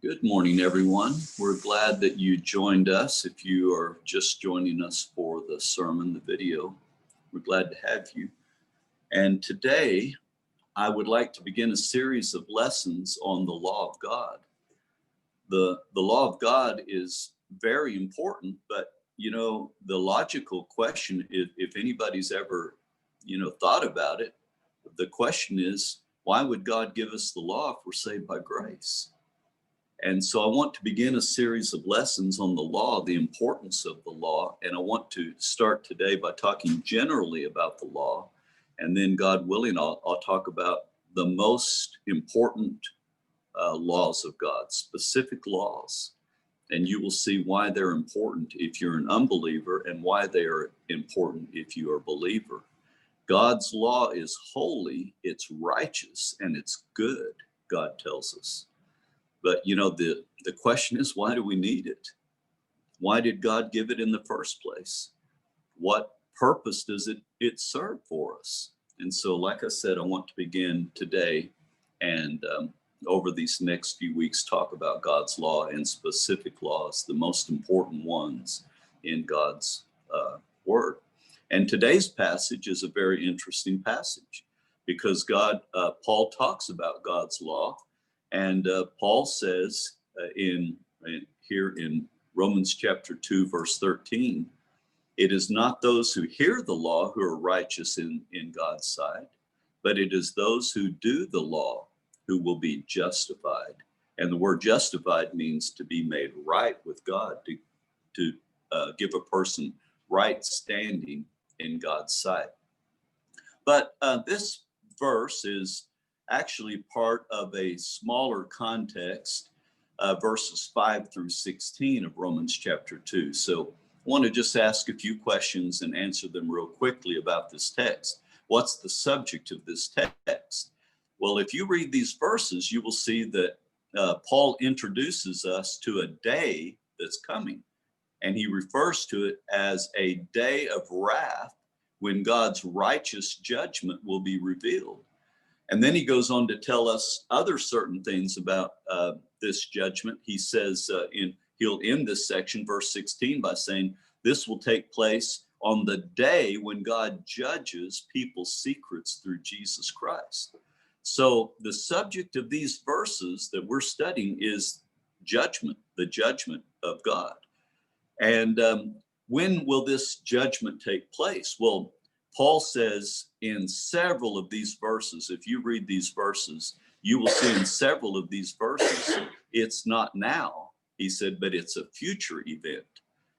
Good morning, everyone. We're glad that you joined us. If you are just joining us for the sermon, the video, we're glad to have you. And today, I would like to begin a series of lessons on the law of God. The law of God is very important, but the logical question, if anybody's ever, thought about it, the question is, why would God give us the law if we're saved by grace? And so I want to begin a series of lessons on the law, the importance of the law. And I want to start today by talking generally about the law. And then, God willing, I'll talk about the most important laws of God, specific laws. And you will see why they're important if you're an unbeliever and why they are important if you are a believer. God's law is holy, it's righteous, and it's good, God tells us. But the question is, why do we need it? Why did God give it in the first place? What purpose does it serve for us? And so, like I said, I want to begin today and over these next few weeks talk about God's law and specific laws, the most important ones in God's word. And today's passage is a very interesting passage because Paul talks about God's law. And Paul says here in Romans chapter 2, verse 13, it is not those who hear the law who are righteous in God's sight, but it is those who do the law who will be justified. And the word justified means to be made right with God, to give a person right standing in God's sight. But this verse is actually part of a smaller context, verses 5 through 16 of Romans chapter 2. So I want to just ask a few questions and answer them real quickly about this text. What's the subject of this text? Well, if you read these verses, you will see that Paul introduces us to a day that's coming, and he refers to it as a day of wrath when God's righteous judgment will be revealed. And then he goes on to tell us other certain things about this judgment. He says he'll end this section, verse 16, by saying this will take place on the day when God judges people's secrets through Jesus Christ. So the subject of these verses that we're studying is judgment, the judgment of God. And when will this judgment take place? Well, Paul says in several of these verses, if you read these verses, you will see in several of these verses, it's not now, he said, but it's a future event.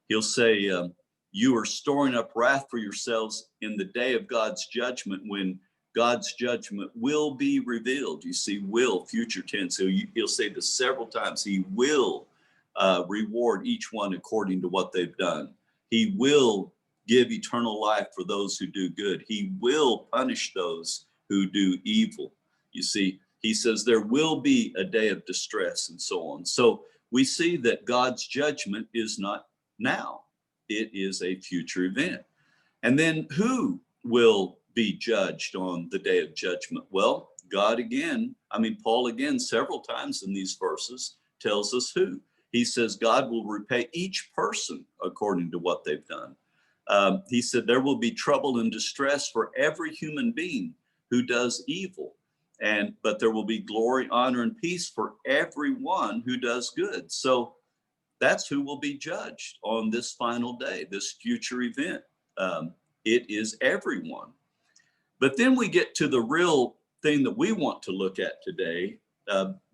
He'll say, you are storing up wrath for yourselves in the day of God's judgment when God's judgment will be revealed. You see, will, future tense. So he'll say this several times. He will reward each one according to what they've done. He will give eternal life for those who do good. He will punish those who do evil. You see, he says there will be a day of distress and so on. So we see that God's judgment is not now. It is a future event. And then who will be judged on the day of judgment? Well, Paul again, several times in these verses tells us who. He says God will repay each person according to what they've done. He said there will be trouble and distress for every human being who does evil, but there will be glory, honor, and peace for everyone who does good. So that's who will be judged on this final day, this future event. It is everyone. But then we get to the real thing that we want to look at today,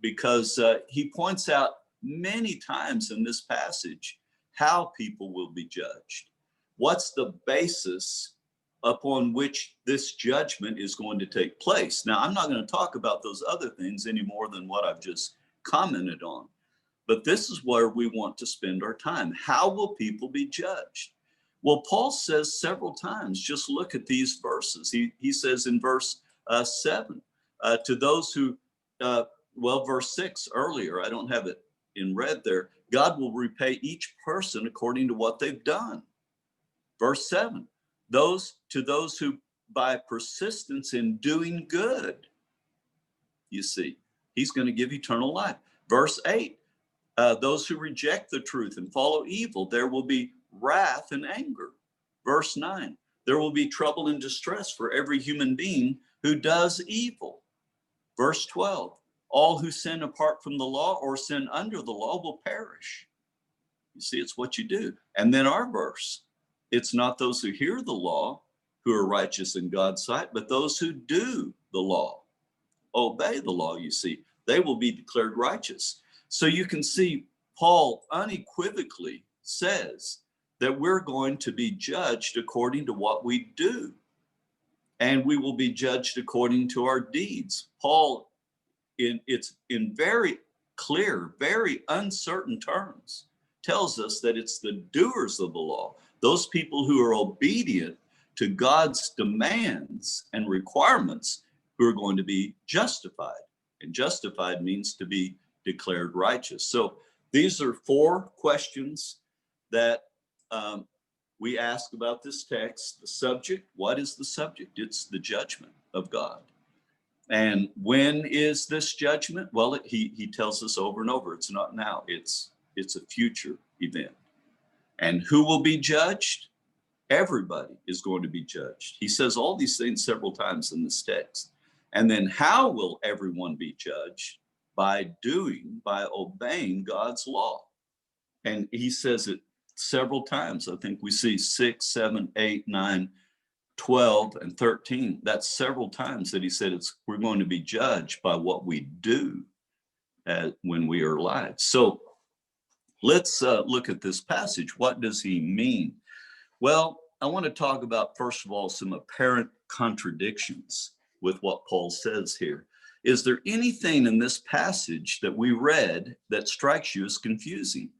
because he points out many times in this passage how people will be judged. What's the basis upon which this judgment is going to take place? Now, I'm not going to talk about those other things any more than what I've just commented on, but this is where we want to spend our time. How will people be judged? Well, Paul says several times, just look at these verses. He says in verse 7, to those who, verse 6 earlier, I don't have it in red there, God will repay each person according to what they've done. Verse 7, to those who by persistence in doing good, you see, he's going to give eternal life. Verse 8, those who reject the truth and follow evil, there will be wrath and anger. Verse 9, there will be trouble and distress for every human being who does evil. Verse 12, all who sin apart from the law or sin under the law will perish. You see, it's what you do. And then our verse, it's not those who hear the law who are righteous in God's sight, but those who do the law, obey the law, you see, they will be declared righteous. So you can see Paul unequivocally says that we're going to be judged according to what we do, and we will be judged according to our deeds. Paul, it's in very clear, very uncertain terms, tells us that it's the doers of the law, those people who are obedient to God's demands and requirements, who are going to be justified. And justified means to be declared righteous. So these are 4 questions that we ask about this text. The subject, what is the subject? It's the judgment of God. And when is this judgment? Well, he tells us over and over, it's not now, it's a future event. And who will be judged? Everybody is going to be judged. He says all these things several times in this text. And then how will everyone be judged? By obeying God's law. And he says it several times. I think we see 6, 7, 8, 9, 12, and 13. That's several times that he said we're going to be judged by what we do when we are alive. So let's look at this passage. What does he mean? Well, I want to talk about, first of all, some apparent contradictions with what Paul says here. Is there anything in this passage that we read that strikes you as confusing?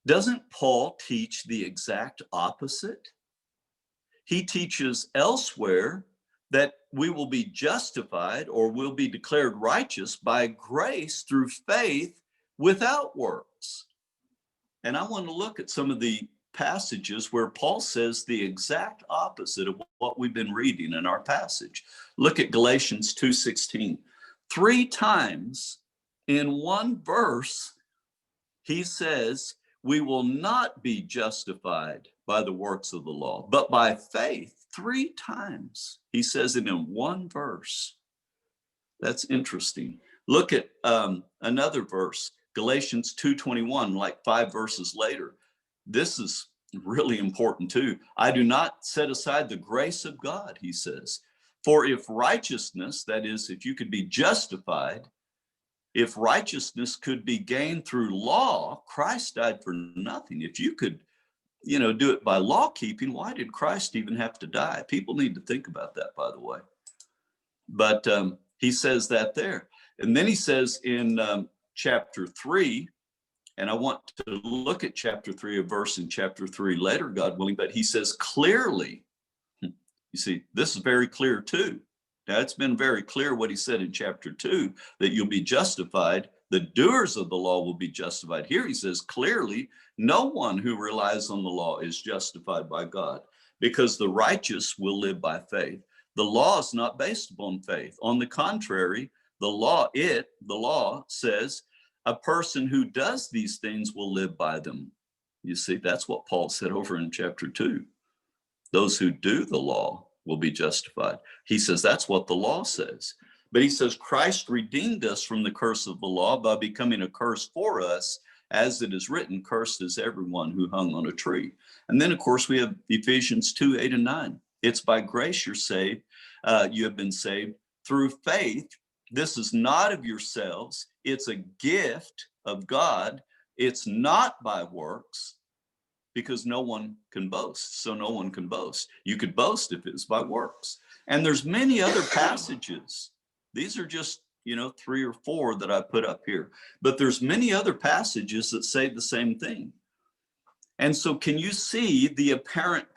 Doesn't Paul teach the exact opposite? He teaches elsewhere that we will be justified or will be declared righteous by grace through faith without works. And I want to look at some of the passages where Paul says the exact opposite of what we've been reading in our passage. Look at Galatians 2:16. 3 times in one verse, he says, we will not be justified by the works of the law, but by faith. 3 times he says it in one verse. That's interesting. Look at another verse, Galatians 2:21, like 5 verses later. This is really important too. I do not set aside the grace of God, he says. For if righteousness, that is, if you could be justified, if righteousness could be gained through law, Christ died for nothing. If you could, do it by law keeping, why did Christ even have to die? People need to think about that, by the way. But he says that there. And then he says in chapter 3, and I want to look at chapter 3, a verse in chapter 3 later, God willing, but he says clearly, you see, this is very clear too. Now, it's been very clear what he said in chapter 2, that you'll be justified. The doers of the law will be justified. Here he says clearly, no one who relies on the law is justified by God, because the righteous will live by faith. The law is not based upon faith. On the contrary, the law says a person who does these things will live by them. You see, that's what Paul said over in chapter 2. Those who do the law will be justified. He says that's what the law says. But he says Christ redeemed us from the curse of the law by becoming a curse for us, as it is written, cursed is everyone who hung on a tree. And then, of course, we have Ephesians 2, 8 and 9. It's by grace you're saved. You have been saved through faith. This is not of yourselves. It's a gift of God. It's not by works, because no one can boast. So no one can boast. You could boast if it's by works. And there's many other passages. These are just, 3 or 4 that I put up here. But there's many other passages that say the same thing. And so can you see the apparent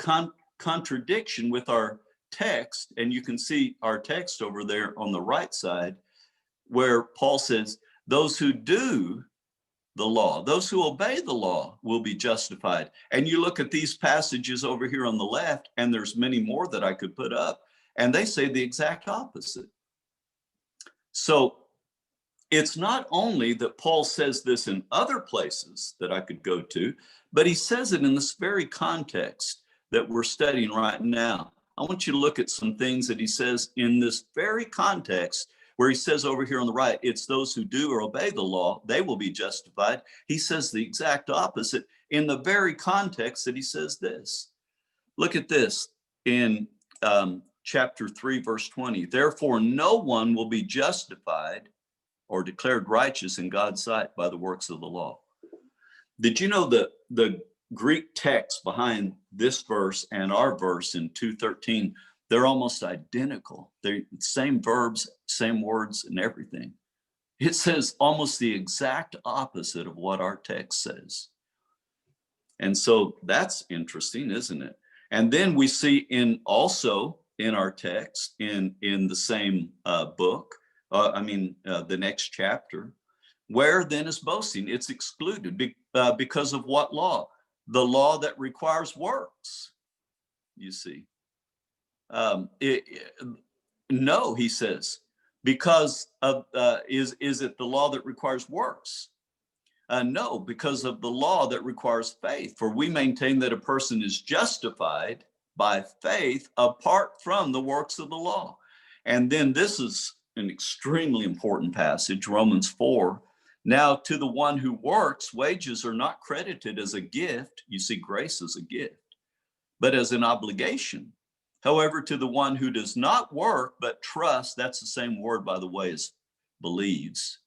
contradiction with our text? And you can see our text over there on the right side, where Paul says, those who do the law, those who obey the law will be justified. And you look at these passages over here on the left, and there's many more that I could put up, and they say the exact opposite. So it's not only that Paul says this in other places that I could go to, but he says it in this very context that we're studying right now. I want you to look at some things that he says in this very context where he says over here on the right, it's those who do or obey the law, they will be justified. He says the exact opposite in the very context that he says this. Look at this in chapter 3, verse 20. Therefore, no one will be justified or declared righteous in God's sight by the works of the law. Did you know that the Greek text behind this verse and our verse in 2:13, they're almost identical. They're same verbs, same words, and everything. It says almost the exact opposite of what our text says. And so that's interesting, isn't it? And then we see also in our text, in the same book, the next chapter, where then is boasting? It's excluded because of what law? The law that requires works, you see. No, he says, because of, is it the law that requires works? No, because of the law that requires faith. For we maintain that a person is justified by faith apart from the works of the law. And then this is an extremely important passage, Romans 4. Now, to the one who works, wages are not credited as a gift. You see, grace is a gift, but as an obligation. However, to the one who does not work, but trusts, that's the same word, by the way, as believes,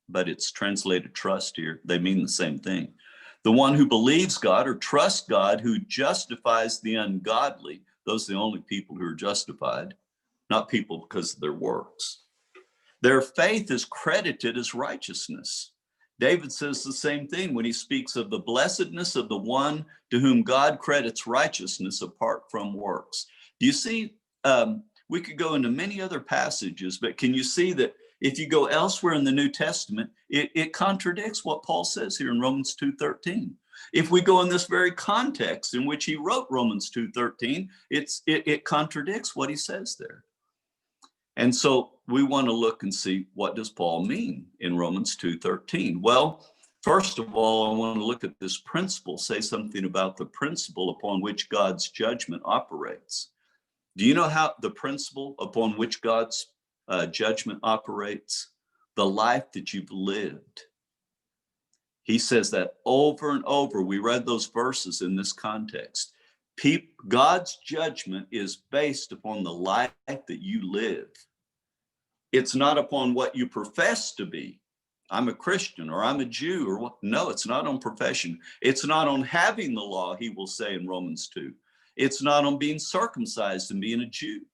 but it's translated trust here. They mean the same thing. The one who believes God or trusts God, who justifies the ungodly, those are the only people who are justified, not people because of their works. Their faith is credited as righteousness. David says the same thing when he speaks of the blessedness of the one to whom God credits righteousness apart from works. Do you see, we could go into many other passages, but can you see that if you go elsewhere in the New Testament, it contradicts what Paul says here in Romans 2:13. If we go in this very context in which he wrote Romans 2:13, it contradicts what he says there. And so we want to look and see, what does Paul mean in Romans 2:13? Well, first of all, I want to look at this principle, say something about the principle upon which God's judgment operates. Do you know how the principle upon which God's judgment operates? The life that you've lived. He says that over and over. We read those verses in this context. God's judgment is based upon the life that you live. It's not upon what you profess to be. I'm a Christian or I'm a Jew or what. No, it's not on profession. It's not on having the law, he will say in Romans 2. It's not on being circumcised and being a Jew.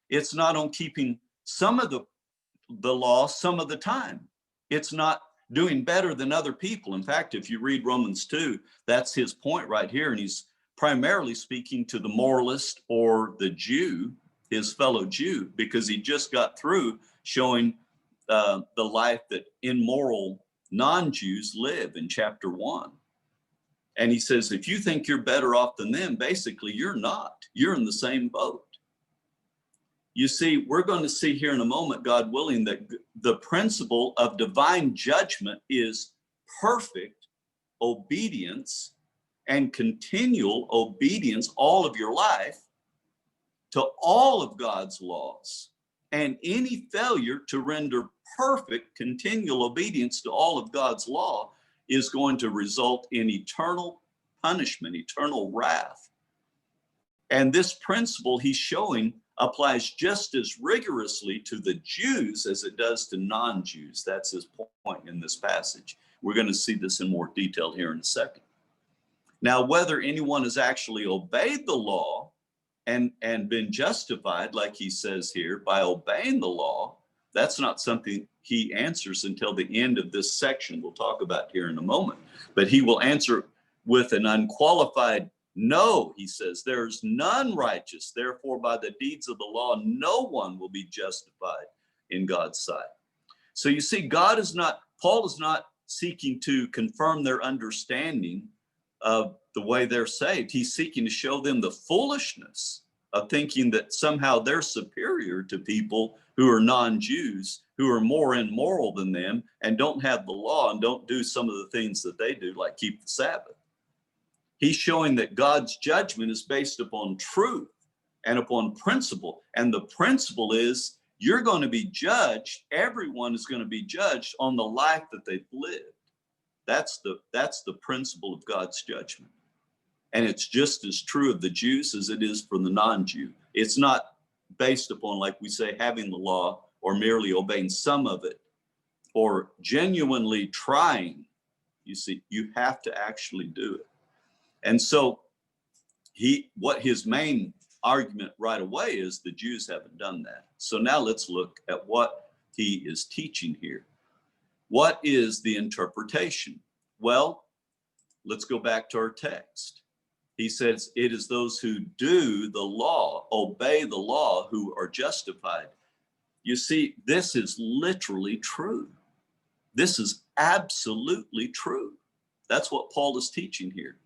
It's not on keeping some of the law some of the time. It's not doing better than other people. In fact, if you read Romans 2, that's his point right here. And he's primarily speaking to the moralist or the Jew, his fellow Jew, because he just got through showing the life that immoral non-Jews live in chapter 1. And he says, if you think you're better off than them, basically you're not. You're in the same boat. You see, we're going to see here in a moment, God willing, that the principle of divine judgment is perfect obedience and continual obedience all of your life to all of God's laws. And any failure to render perfect continual obedience to all of God's law is going to result in eternal punishment, eternal wrath. And this principle he's showing applies just as rigorously to the Jews as it does to non-Jews. That's his point in this passage. We're going to see this in more detail here in a second. Now, whether anyone has actually obeyed the law and been justified, like he says here, by obeying the law, that's not something he answers until the end of this section we'll talk about here in a moment. But he will answer with an unqualified no. He says, there's none righteous. Therefore, by the deeds of the law, no one will be justified in God's sight. So you see, Paul is not seeking to confirm their understanding of the way they're saved. He's seeking to show them the foolishness of thinking that somehow they're superior to people who are non-Jews, who are more immoral than them and don't have the law and don't do some of the things that they do, like keep the Sabbath. He's showing that God's judgment is based upon truth and upon principle. And the principle is you're going to be judged. Everyone is going to be judged on the life that they've lived. That's the principle of God's judgment. And it's just as true of the Jews as it is for the non-Jew. It's not based upon, like we say, having the law or merely obeying some of it or genuinely trying. You see, you have to actually do it. And so what his main argument right away is the Jews haven't done that. So now let's look at what he is teaching here. What is the interpretation? Well, let's go back to our text. He says, it is those who do the law, obey the law, who are justified. You see, this is literally true. This is absolutely true. That's what Paul is teaching here.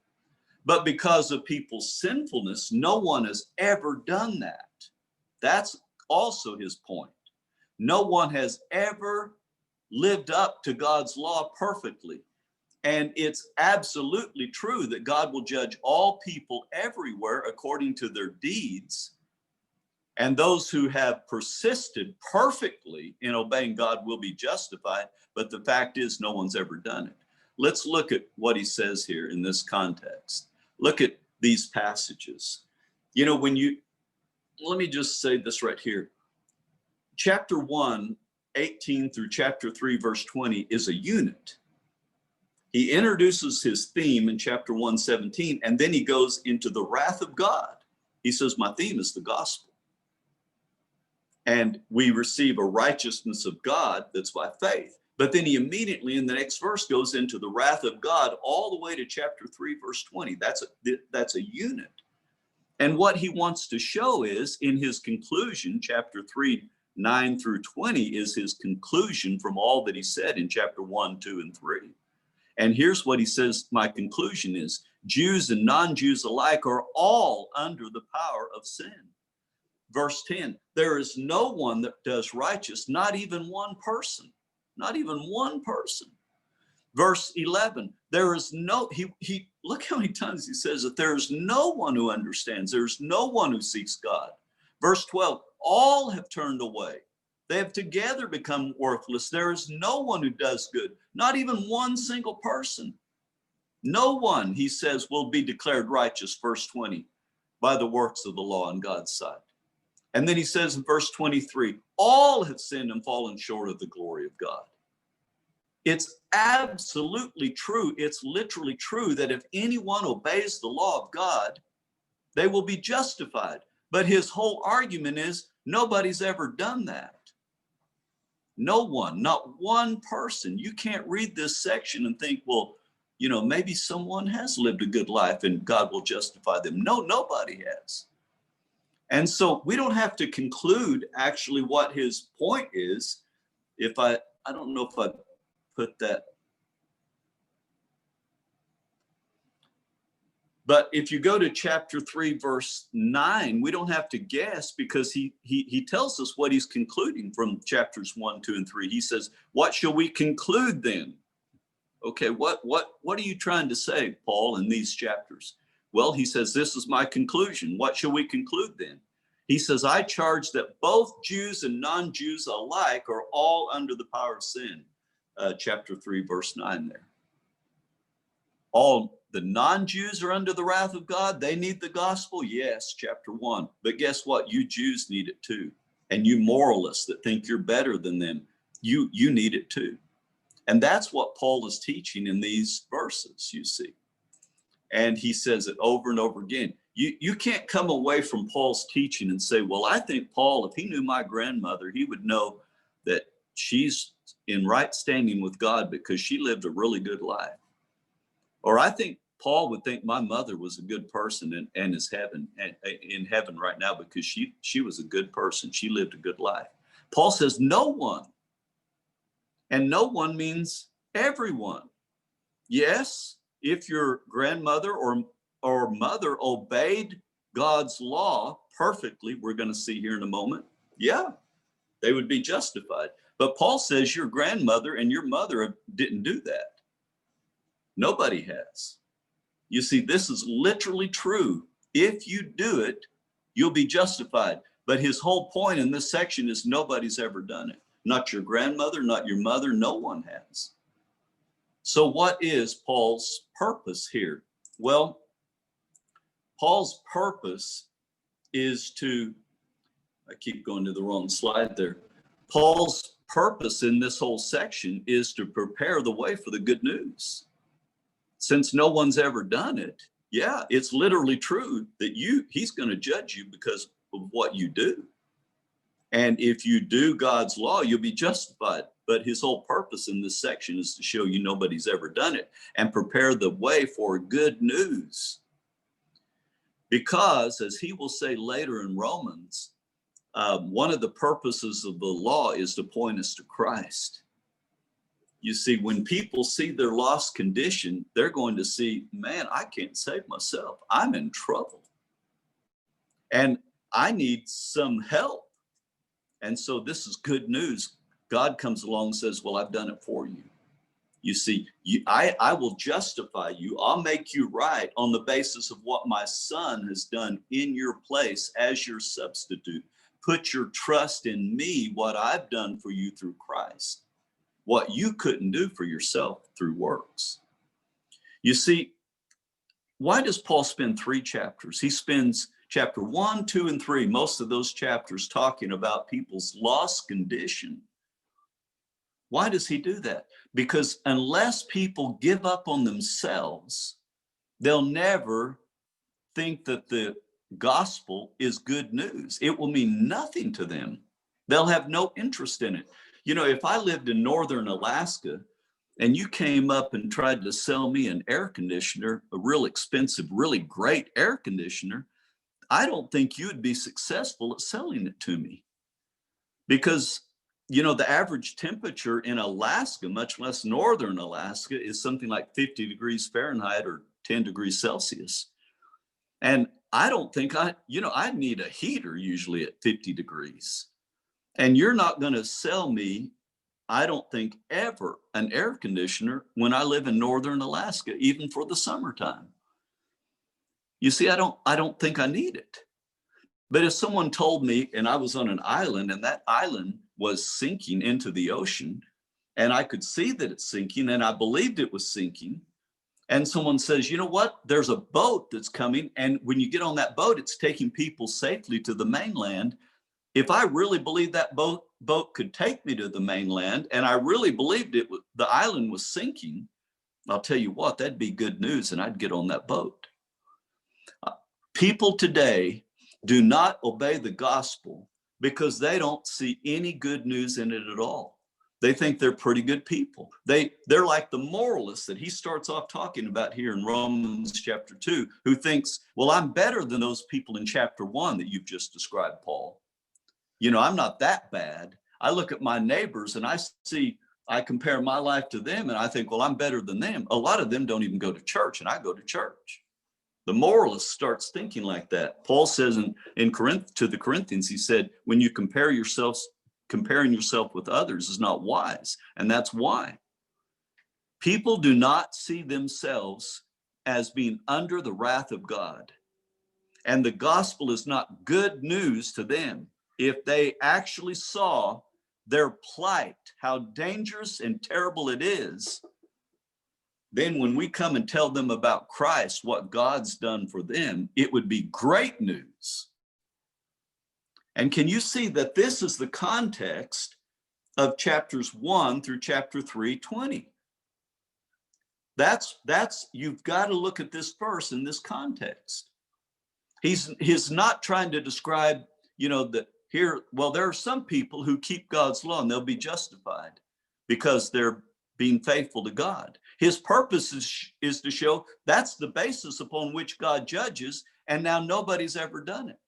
But because of people's sinfulness, no one has ever done that. That's also his point. No one has ever lived up to God's law perfectly. And it's absolutely true that God will judge all people everywhere according to their deeds. And those who have persisted perfectly in obeying God will be justified. But the fact is, no one's ever done it. Let's look at what he says here in this context. Look at these passages. You know, let me just say this right here. Chapter 1, 18 through chapter 3, verse 20 is a unit. He introduces his theme in chapter 1, 17, and then he goes into the wrath of God. He says, my theme is the gospel. And we receive a righteousness of God that's by faith. But then he immediately in the next verse goes into the wrath of God all the way to chapter 3, verse 20. That's a unit. And what he wants to show is in his conclusion, chapter 3, 9 through 20 is his conclusion from all that he said in chapter 1, 2, and 3. And here's what he says, my conclusion is, Jews and non-Jews alike are all under the power of sin. Verse 10, there is no one that does righteous, not even one person. Not even one person. Verse 11, there is no, he look how many times he says that there is no one who understands. There's no one who seeks God. Verse 12, all have turned away. They have together become worthless. There is no one who does good, not even one single person. No one, he says, will be declared righteous, verse 20, by the works of the law in God's sight. And then he says in verse 23, all have sinned and fallen short of the glory of God. It's absolutely true. It's literally true that if anyone obeys the law of God, they will be justified. But his whole argument is nobody's ever done that. No one, not one person. You can't read this section and think, well, you know, maybe someone has lived a good life and God will justify them. No, nobody has. And so we don't have to conclude actually what his point is. If I don't know if I put that. But if you go to chapter 3, verse 9, we don't have to guess because he tells us what he's concluding from chapters 1, 2, and 3. He says, what shall we conclude then? Okay, what are you trying to say, Paul, in these chapters? Well, he says, this is my conclusion. What shall we conclude then? He says, I charge that both Jews and non-Jews alike are all under the power of sin. Chapter 3, verse 9 there. All the non-Jews are under the wrath of God. They need the gospel. Yes, chapter 1. But guess what? You Jews need it too. And you moralists that think you're better than them, you need it too. And that's what Paul is teaching in these verses, you see. And he says it over and over again. You can't come away from Paul's teaching and say, well, I think Paul, if he knew my grandmother, he would know that she's in right standing with God because she lived a really good life. Or I think Paul would think my mother was a good person and is in heaven right now because she was a good person. She lived a good life. Paul says no one. And no one means everyone. Yes, if your grandmother or mother obeyed God's law perfectly, we're going to see here in a moment. Yeah, They would be justified. But Paul says your grandmother and your mother didn't do that. Nobody has. You see, this is literally true. If you do it, you'll be justified. But his whole point in this section is nobody's ever done it. Not your grandmother, not your mother, no one has. So what is Paul's purpose here? Well, Paul's purpose is to, I keep going to the wrong slide there. Paul's purpose in this whole section is to prepare the way for the good news. Since no one's ever done it, yeah, it's literally true that he's going to judge you because of what you do. And if you do God's law, you'll be justified. But his whole purpose in this section is to show you nobody's ever done it and prepare the way for good news. Because, as he will say later in Romans, one of the purposes of the law is to point us to Christ. You see, when people see their lost condition, they're going to see, man, I can't save myself. I'm in trouble. And I need some help. And so this is good news. God comes along and says, well, I've done it for you. You see, I will justify you. I'll make you right on the basis of what my son has done in your place as your substitute. Put your trust in me, what I've done for you through Christ, what you couldn't do for yourself through works. You see, why does Paul spend 3 chapters? He spends chapter 1, 2, and 3, most of those chapters talking about people's lost condition. Why does he do that? Because unless people give up on themselves, they'll never think that the gospel is good news. It will mean nothing to them. They'll have no interest in it. You know, if I lived in northern Alaska and you came up and tried to sell me an air conditioner, a real expensive, really great air conditioner, I don't think you would be successful at selling it to me. Because, you know, the average temperature in Alaska, much less northern Alaska, is something like 50 degrees Fahrenheit or 10 degrees Celsius. And I don't think I need a heater usually at 50 degrees. And you're not going to sell me, I don't think, ever an air conditioner when I live in northern Alaska, even for the summertime. You see, I don't think I need it. But if someone told me, and I was on an island and that island was sinking into the ocean, and I could see that it's sinking and I believed it was sinking, and someone says, you know what, there's a boat that's coming, and when you get on that boat, it's taking people safely to the mainland. If I really believed that boat could take me to the mainland, and I really believed the island was sinking, I'll tell you what, that'd be good news, and I'd get on that boat. People today do not obey the gospel because they don't see any good news in it at all. They think they're pretty good people. They're like the moralists that he starts off talking about here in Romans chapter 2, who thinks, well, I'm better than those people in chapter 1 that you've just described, Paul. You know, I'm not that bad. I look at my neighbors and I compare my life to them and I think, well, I'm better than them. A lot of them don't even go to church, and I go to church. The moralist starts thinking like that. Paul says in Corinth to the Corinthians, he said, when you comparing yourself with others is not wise. And that's why. People do not see themselves as being under the wrath of God. And the gospel is not good news to them. If they actually saw their plight, how dangerous and terrible it is, then when we come and tell them about Christ, what God's done for them, it would be great news. And can you see that this is the context of chapters 1 through chapter 3:20? You've got to look at this verse in this context. He's not trying to describe, you know, that here, well, there are some people who keep God's law and they'll be justified because they're being faithful to God. His purpose is to show that's the basis upon which God judges, and now nobody's ever done it.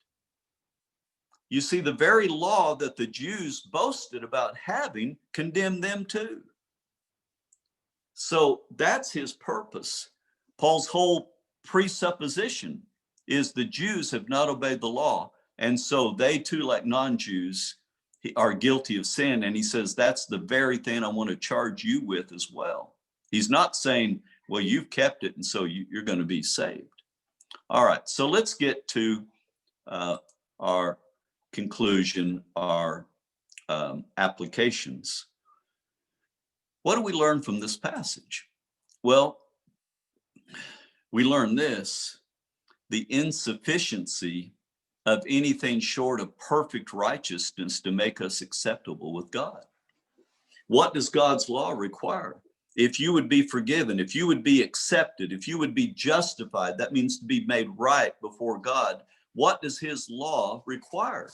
You see, the very law that the Jews boasted about having condemned them too. So that's his purpose. Paul's whole presupposition is the Jews have not obeyed the law, and so they too, like non-Jews, are guilty of sin. And he says, that's the very thing I want to charge you with as well. He's not saying, well, you've kept it, and so you're going to be saved. All right, so let's get to our conclusion, our applications. What do we learn from this passage? Well, we learn this: the insufficiency of anything short of perfect righteousness to make us acceptable with God. What does God's law require? If you would be forgiven, if you would be accepted, if you would be justified, that means to be made right before God. What does his law require?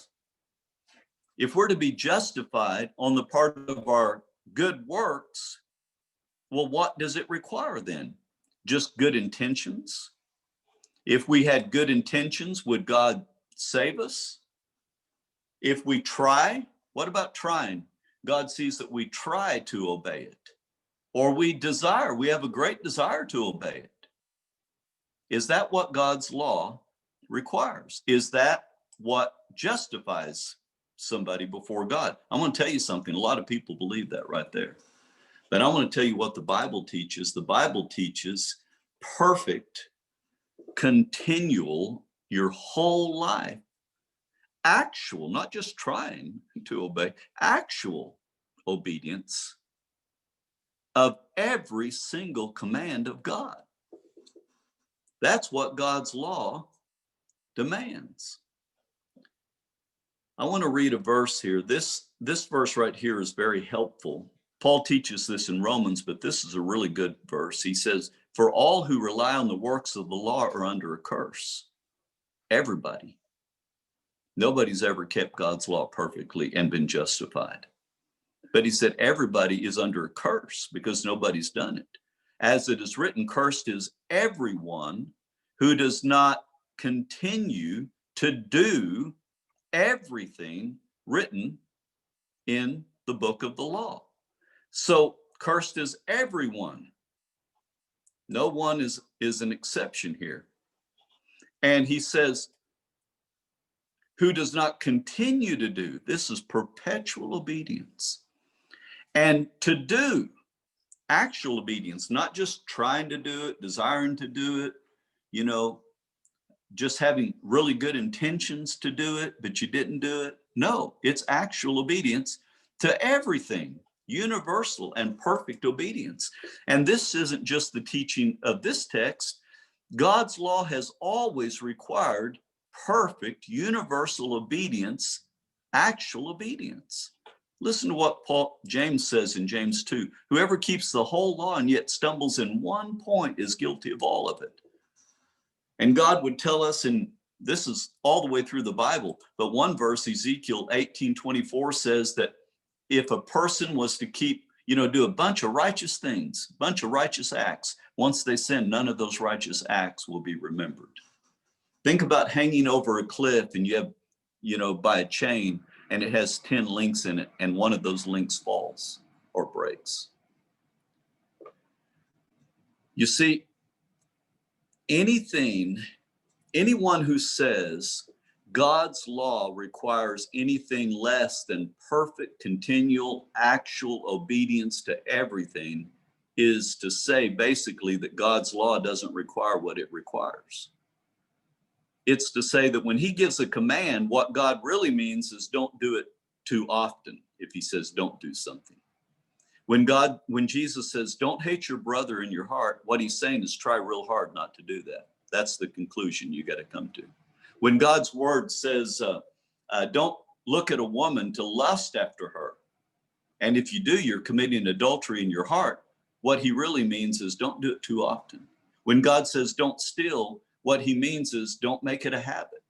If we're to be justified on the part of our good works, well, what does it require then? Just good intentions? If we had good intentions, would God save us? If we try, what about trying? God sees that we try to obey it. Or we have a great desire to obey it. Is that what God's law requires? Is that what justifies somebody before God? I'm going to tell you something. A lot of people believe that right there. But I want to tell you what the Bible teaches. The Bible teaches perfect, continual, your whole life, actual, not just trying to obey, actual obedience of every single command of God. That's what God's law demands. I want to read a verse here. This verse right here is very helpful. Paul teaches this in Romans, but this is a really good verse. He says, for all who rely on the works of the law are under a curse. Everybody. Nobody's ever kept God's law perfectly and been justified. But he said everybody is under a curse because nobody's done it. As it is written, cursed is everyone who does not continue to do everything written in the book of the law. So cursed is everyone. No one is an exception here. And he says, who does not continue to do, this is perpetual obedience. And to do actual obedience, not just trying to do it, desiring to do it, just having really good intentions to do it, but you didn't do it. No, it's actual obedience to everything, universal and perfect obedience. And this isn't just the teaching of this text. God's law has always required perfect, universal obedience, actual obedience. Listen to what James says in James 2. Whoever keeps the whole law and yet stumbles in one point is guilty of all of it. And God would tell us, and this is all the way through the Bible, but one verse, Ezekiel 18:24, says that if a person was to keep, do a bunch of righteous things, a bunch of righteous acts, once they sin, none of those righteous acts will be remembered. Think about hanging over a cliff and you have, by a chain, and it has 10 links in it, and one of those links falls or breaks. You see, anyone who says God's law requires anything less than perfect, continual, actual obedience to everything is to say basically that God's law doesn't require what it requires. It's to say that when he gives a command, what God really means is don't do it too often. If he says don't do something. When Jesus says don't hate your brother in your heart, what he's saying is try real hard not to do that. That's the conclusion you got to come to. When God's word says don't look at a woman to lust after her, and if you do, you're committing adultery in your heart, what he really means is don't do it too often. When God says don't steal, what he means is don't make it a habit.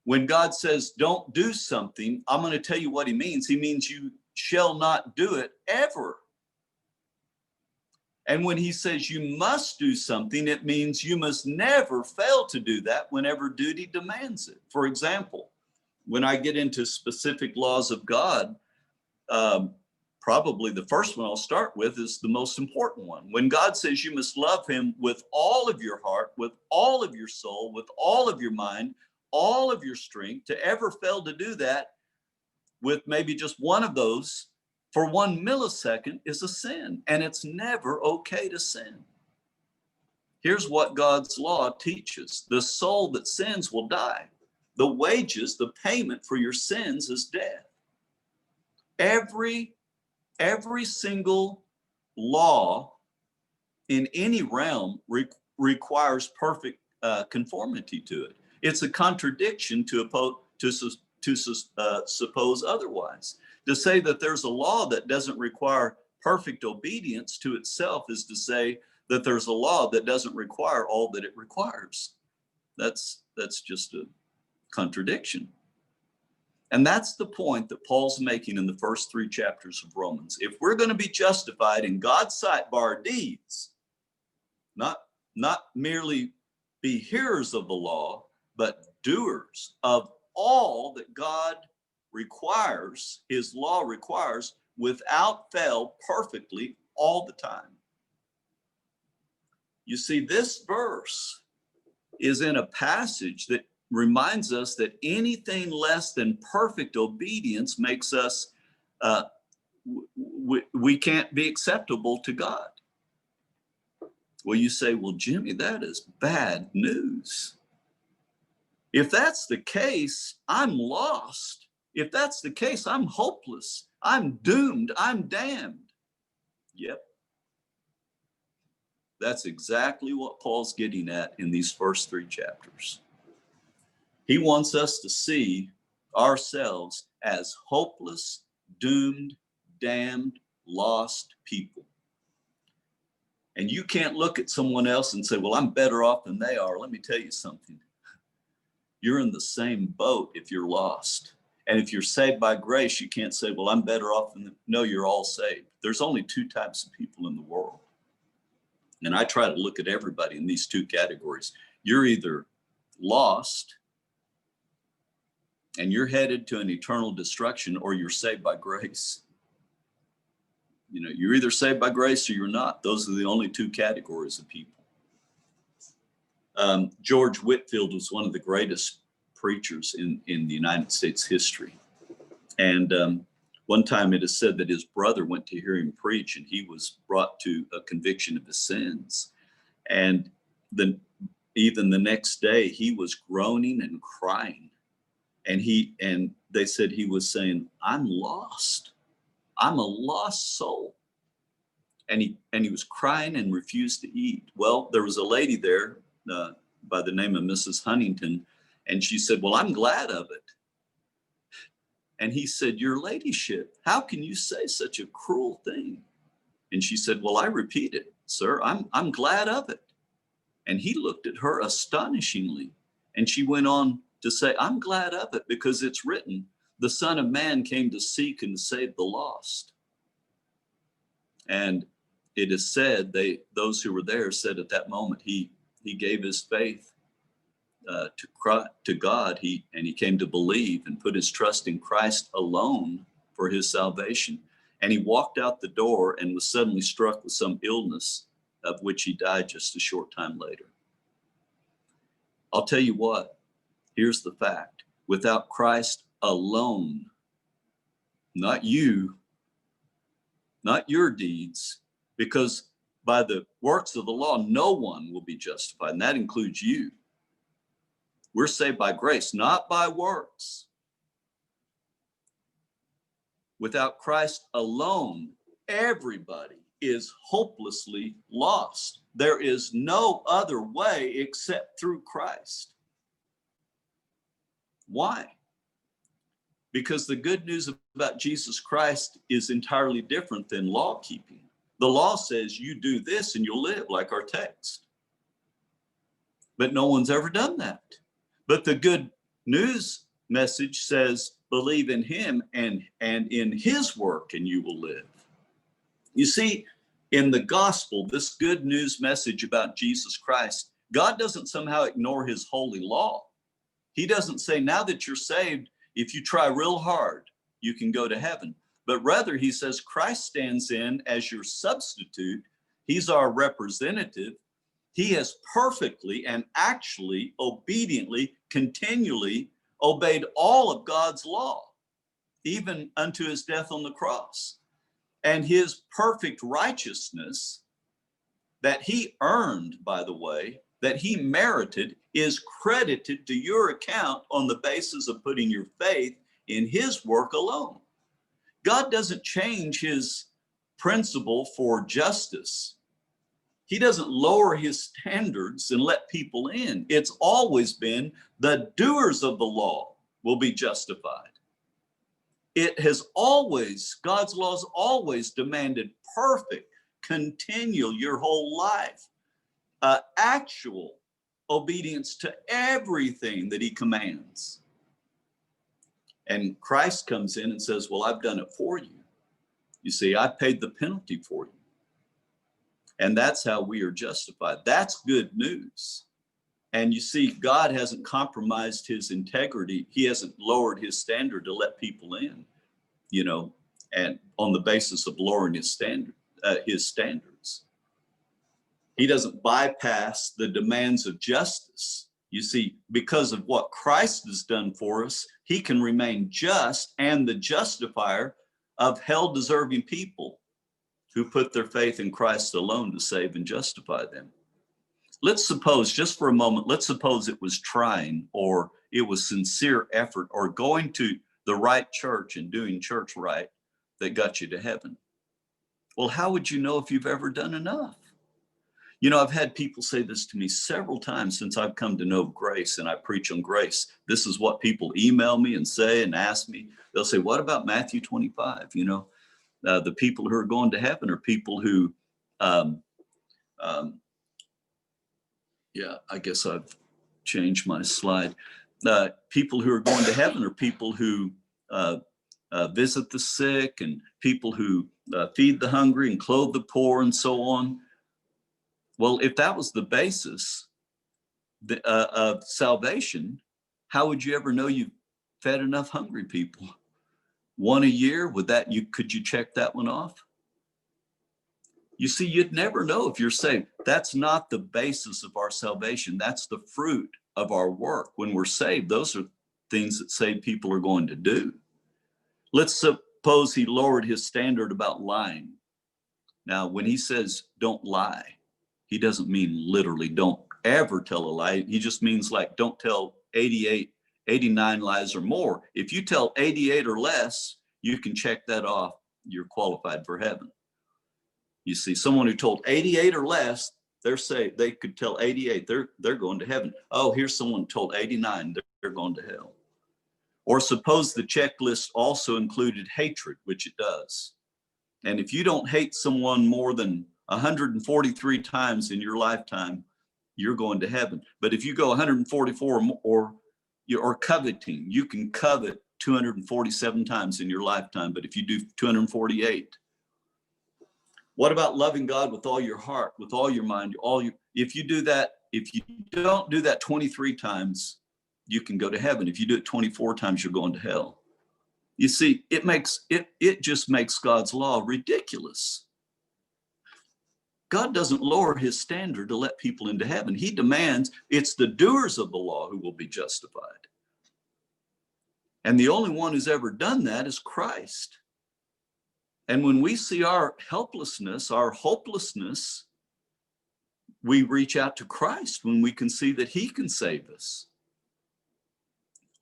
When God says don't do something, I'm going to tell you what he means. He means you shall not do it ever. And when he says you must do something, it means you must never fail to do that whenever duty demands it. For example, when I get into specific laws of God, probably the first one I'll start with is the most important one. When God says you must love him with all of your heart, with all of your soul, with all of your mind, all of your strength, to ever fail to do that with maybe just one of those for 1 millisecond is a sin, and it's never okay to sin. Here's what God's law teaches. The soul that sins will die. The wages, the payment for your sins is death. Every single law in any realm requires perfect conformity to it. It's a contradiction to suppose otherwise. To say that there's a law that doesn't require perfect obedience to itself is to say that there's a law that doesn't require all that it requires. That's just a contradiction. And that's the point that Paul's making in the first 3 chapters of Romans. If we're going to be justified in God's sight by our deeds, not merely be hearers of the law, but doers of all that God requires, his law requires, without fail, perfectly, all the time. You see, this verse is in a passage that reminds us that anything less than perfect obedience makes us, we can't be acceptable to God. Well, you say, well, Jimmy, that is bad news. If that's the case, I'm lost. If that's the case, I'm hopeless. I'm doomed. I'm damned. Yep. That's exactly what Paul's getting at in these first 3 chapters. He wants us to see ourselves as hopeless, doomed, damned, lost people. And you can't look at someone else and say, well, I'm better off than they are. Let me tell you something. You're in the same boat if you're lost. And if you're saved by grace, you can't say, well, I'm better off than them. No, you're all saved. There's only 2 types of people in the world. And I try to look at everybody in these 2 categories. You're either lost and you're headed to an eternal destruction, or you're saved by grace. You know, you're either saved by grace or you're not. Those are the only 2 categories of people. George Whitefield was one of the greatest preachers in the United States history. And one time it is said that his brother went to hear him preach, and he was brought to a conviction of his sins. And even the next day, he was groaning and crying. And they said he was saying, I'm lost. I'm a lost soul. And he was crying and refused to eat. Well, there was a lady there by the name of Mrs. Huntington, and she said, well, I'm glad of it. And he said, your ladyship, how can you say such a cruel thing? And she said, well, I repeat it, sir, I'm glad of it. And he looked at her astonishingly. And she went on to say, I'm glad of it because it's written, the Son of Man came to seek and save the lost. And it is said, those who were there said at that moment, he gave his faith to God. He came to believe and put his trust in Christ alone for his salvation. And he walked out the door and was suddenly struck with some illness of which he died just a short time later. I'll tell you what, here's the fact. Without Christ alone, not you, not your deeds, because by the works of the law, no one will be justified, and that includes you. We're saved by grace, not by works. Without Christ alone, everybody is hopelessly lost. There is no other way except through Christ. Why? Because the good news about Jesus Christ is entirely different than law keeping. The law says you do this and you'll live, like our text. But no one's ever done that. But the good news message says, believe in him and in his work and you will live. You see, in the gospel, this good news message about Jesus Christ, God doesn't somehow ignore his holy law. He doesn't say, now that you're saved, if you try real hard, you can go to heaven. But rather, he says, Christ stands in as your substitute. He's our representative. He has perfectly and actually, obediently, continually obeyed all of God's law. even unto his death on the cross. And his perfect righteousness that he earned, by the way, that he merited, is credited to your account on the basis of putting your faith in his work alone. God doesn't change his principle for justice. He doesn't lower his standards and let people in. It's always been the doers of the law will be justified. It has always, God's laws always demanded perfect, continual, your whole life, actual obedience to everything that he commands. And Christ comes in and says, well, I've done it for you. You see, I paid the penalty for you. And that's how we are justified. That's good news. And you see, God hasn't compromised his integrity. He hasn't lowered his standard to let people in, you know, and on the basis of lowering his standards. He doesn't bypass the demands of justice. You see, because of what Christ has done for us, he can remain just and the justifier of hell-deserving people who put their faith in Christ alone to save and justify them. Let's suppose, just for a moment, let's suppose it was trying, or it was sincere effort, or going to the right church and doing church right that got you to heaven. Well, how would you know if you've ever done enough? You know, I've had people say this to me several times since I've come to know grace and I preach on grace. This is what people email me and say and ask me. They'll say, what about Matthew 25? You know, the people who are going to heaven are people who, yeah, I guess I've changed my slide. People who are going to heaven are people who visit the sick, and people who feed the hungry and clothe the poor and so on. Well, if that was the basis of salvation, how would you ever know you fed enough hungry people? One a year, could you check that one off? You see, you'd never know if you're saved. That's not the basis of our salvation. That's the fruit of our work. When we're saved, those are things that saved people are going to do. Let's suppose he lowered his standard about lying. Now, when he says don't lie, he doesn't mean literally don't ever tell a lie. He just means like don't tell 88, 89 lies or more. If you tell 88 or less, you can check that off. You're qualified for heaven. You see, someone who told 88 or less, they could tell 88, they're going to heaven. Oh, here's someone who told 89, they're going to hell. Or suppose the checklist also included hatred, which it does. And if you don't hate someone more than 143 times in your lifetime, you're going to heaven. But if you go 144 or coveting, you can covet 247 times in your lifetime. But if you do 248, what about loving God with all your heart, with all your mind, if you don't do that 23 times, you can go to heaven. If you do it 24 times, you're going to hell. You see, it just makes God's law ridiculous. God doesn't lower his standard to let people into heaven. He demands it's the doers of the law who will be justified. And the only one who's ever done that is Christ. And when we see our helplessness, our hopelessness, we reach out to Christ when we can see that he can save us.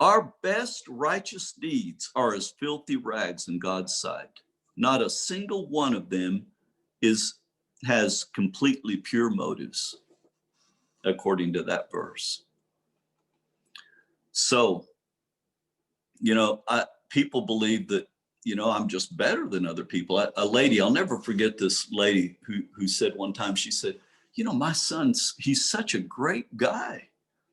Our best righteous deeds are as filthy rags in God's sight. Not a single one of them has completely pure motives, according to that verse. So, you know, people believe that, you know, I'm just better than other people. A lady, I'll never forget this lady who said one time, she said, you know, my son's, he's such a great guy.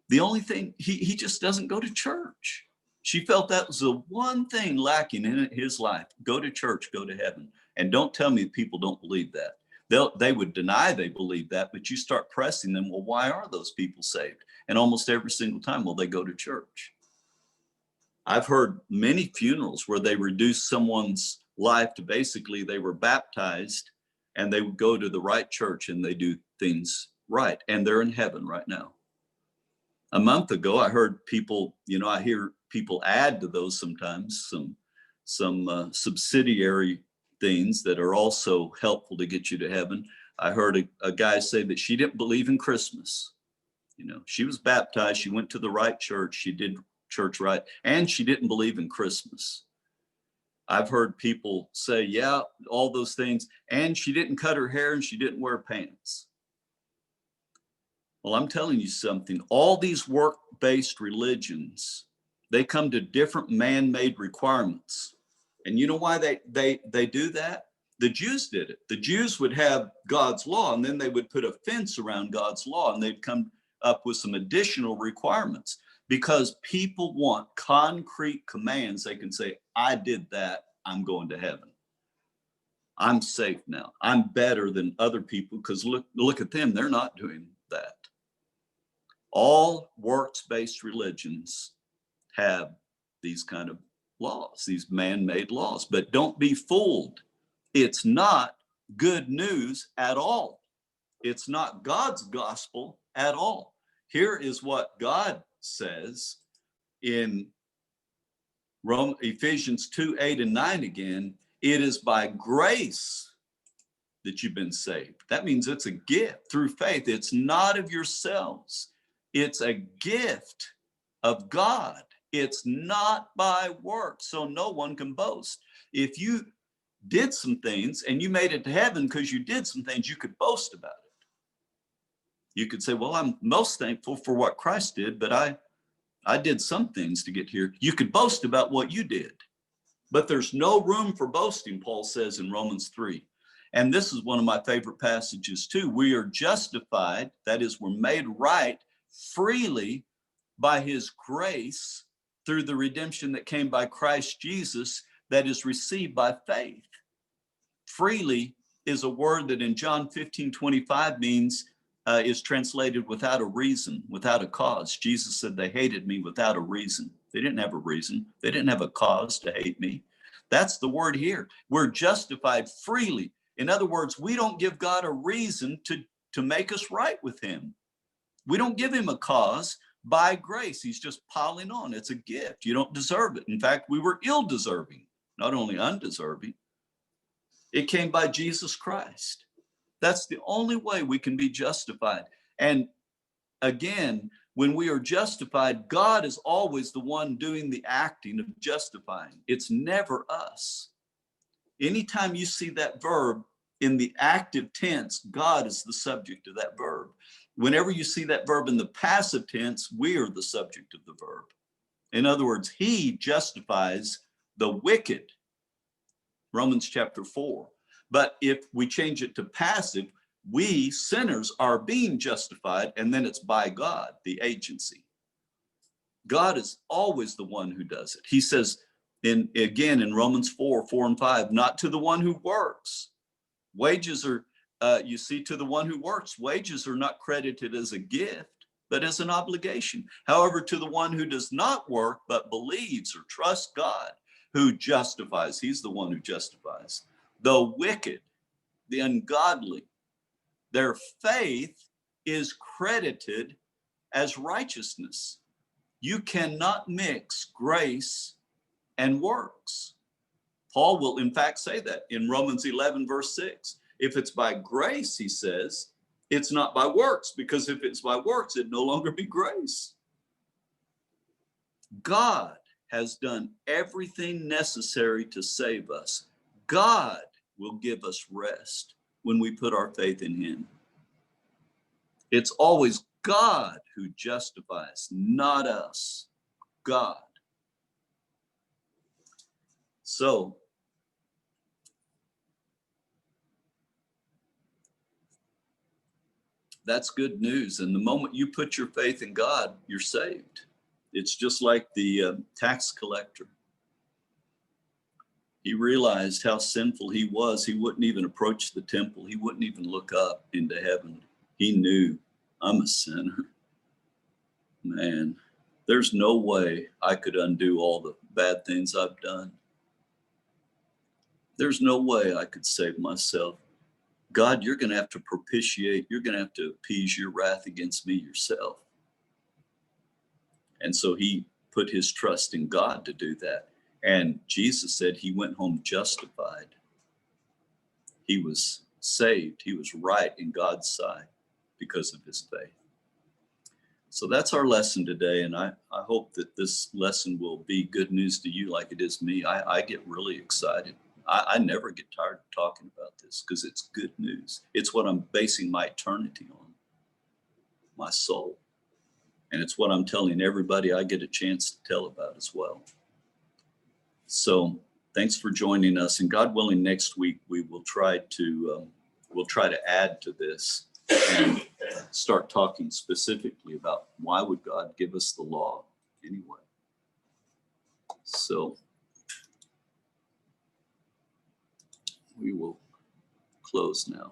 The only thing, he just doesn't go to church. She felt that was the one thing lacking in his life. Go to church, go to heaven. And don't tell me people don't believe that. They would deny they believe that, but you start pressing them, well, why are those people saved? And almost every single time, well, they go to church. I've heard many funerals where they reduce someone's life to basically they were baptized and they would go to the right church and they do things right. And they're in heaven right now. A month ago, I heard people, you know, I hear people add to those sometimes subsidiary things that are also helpful to get you to heaven. I heard a guy say that she didn't believe in Christmas. You know, she was baptized, she went to the right church, she did church right, and she didn't believe in Christmas. I've heard people say, yeah, all those things, and she didn't cut her hair and she didn't wear pants. Well, I'm telling you something, all these work-based religions, they come to different man-made requirements. And you know why they do that? The Jews did it. The Jews would have God's law, and then they would put a fence around God's law, and they'd come up with some additional requirements because people want concrete commands. They can say, I did that, I'm going to heaven. I'm safe now. I'm better than other people because look at them, they're not doing that. All works-based religions have these kind of laws, these man-made laws, but don't be fooled. It's not good news at all. It's not God's gospel at all. Here is what God says in Ephesians 2:8-9 again. It is by grace that you've been saved. That means it's a gift through faith. It's not of yourselves. It's a gift of God. It's not by works, so no one can boast. If you did some things and you made it to heaven because you did some things, you could boast about it. You could say, well, I'm most thankful for what Christ did, but I did some things to get here. You could boast about what you did, but there's no room for boasting, Paul says in Romans 3. And this is one of my favorite passages too. We are justified, that is, we're made right freely by his grace through the redemption that came by Christ Jesus, that is received by faith. Freely is a word that in John 15:25 means is translated without a reason, without a cause. Jesus said they hated me without a reason. They didn't have a reason. They didn't have a cause to hate me. That's the word here. We're justified freely. In other words, we don't give God a reason to make us right with him. We don't give him a cause. By grace, he's just piling on. It's a gift. You don't deserve it. In fact, we were ill-deserving, not only undeserving. It came by Jesus Christ. That's the only way we can be justified. And again, when we are justified, God is always the one doing the acting of justifying. It's never us. Anytime you see that verb in the active tense, God is the subject of that verb. Whenever you see that verb in the passive tense, we are the subject of the verb. In other words, he justifies the wicked, Romans chapter 4. But if we change it to passive, we sinners are being justified, and then it's by God, the agency. God is always the one who does it. He says, again in Romans 4:4-5, not to the one who works. Wages are, you see, to the one who works, wages are not credited as a gift, but as an obligation. However, to the one who does not work, but believes or trusts God, who justifies, he's the one who justifies. The wicked, the ungodly, their faith is credited as righteousness. You cannot mix grace and works. Paul will in fact say that in Romans 11:6. If it's by grace, he says, it's not by works, because if it's by works, it'd no longer be grace. God has done everything necessary to save us. God will give us rest when we put our faith in him. It's always God who justifies, not us. God. So, that's good news. And the moment you put your faith in God, you're saved. It's just like the tax collector. He realized how sinful he was. He wouldn't even approach the temple. He wouldn't even look up into heaven. He knew, I'm a sinner. Man, there's no way I could undo all the bad things I've done. There's no way I could save myself. God, you're going to have to propitiate, you're going to have to appease your wrath against me yourself. And so he put his trust in God to do that. And Jesus said he went home justified. He was saved. He was right in God's sight because of his faith. So that's our lesson today. And I hope that this lesson will be good news to you like it is me. I get really excited. I never get tired of talking about this because it's good news. It's what I'm basing my eternity on, my soul. And it's what I'm telling everybody I get a chance to tell about as well. So thanks for joining us. And God willing, next week we will try to add to this and start talking specifically about why would God give us the law anyway. So we will close now.